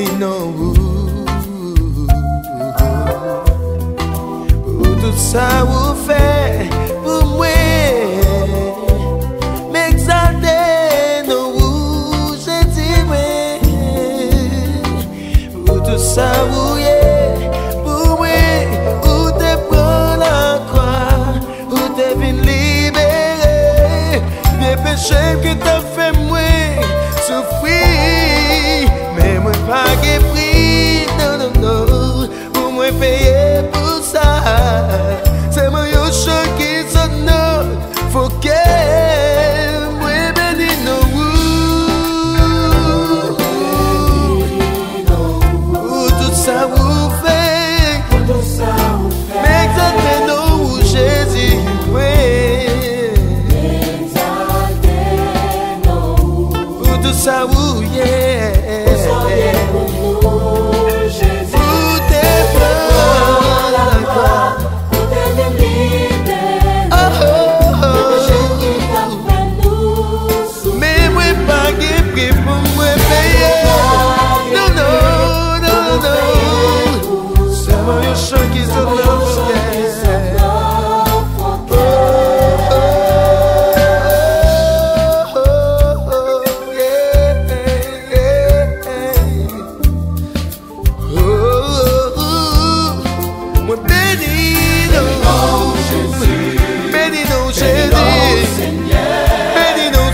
béni non. Pour tout ça vous faites pour moi, m'exalter non, je dis pour tout ça vous pour moi, où te prends la croix, où te vins libérer, mes péchés que t'as fait moi souffrir, mais moi pas de prix, non, non, non, pour moi payer pour ça, c'est moi yo chant qui sonne, faut que moi béni non, tout ça vous fait, m'exalter non, Jésus, oui, tout ça vous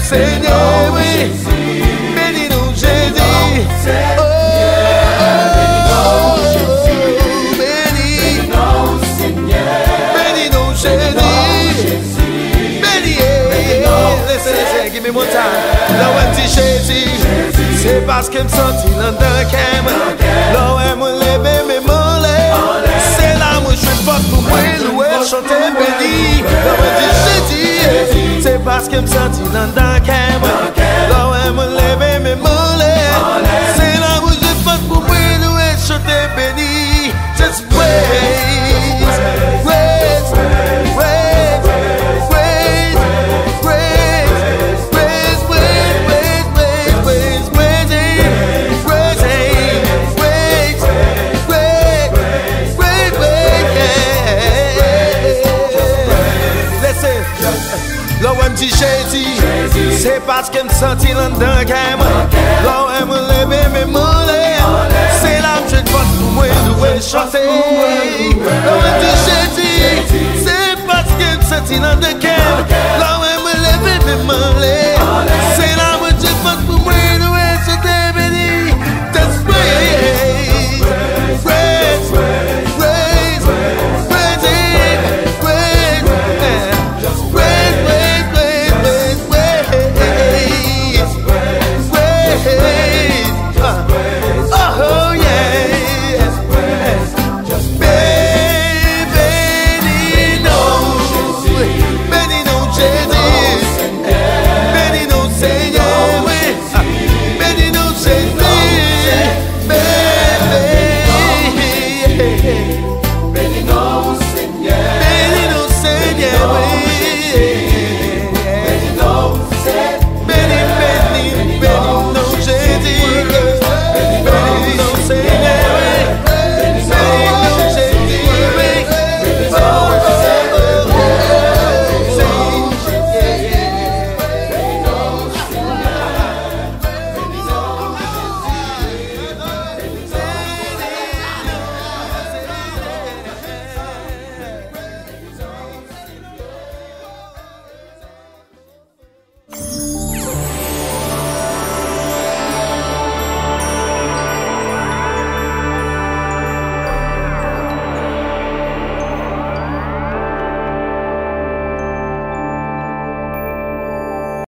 Seigneur, oui, bénis-nous Jésus, bénis-nous Seigneur, bénis-nous Jésus, bénis-nous, listen, give me more time, là où dit Jésus, c'est parce que me senti dans le cœur, là où me lever mes mollets, c'est là où je suis fort pour moi, louer, chanter, béni, là où dit Jésus, c'est parce que me senti dans le cœur, là où me lever mes mollets, c'est là où je fais pour moi, louer, chanter, béni, just praise, praise, praise, praise, praise, praise, praise, praise, praise, praise, praise, praise, praise, praise, praise, listen, là où me dit Jésus, c'est parce que me senti dans le cœur, là où me lever mes mollets, c'est là où je porte pour moi, louer, chanter, là où me dit Jésus, c'est parce que me senti dans le cœur, là où me lever mes mollets, c'est là où je porte pour moi, louer, chanter, béni, just praise, praise, praise, praise, praise, praise, praise, praise, praise, praise, praise,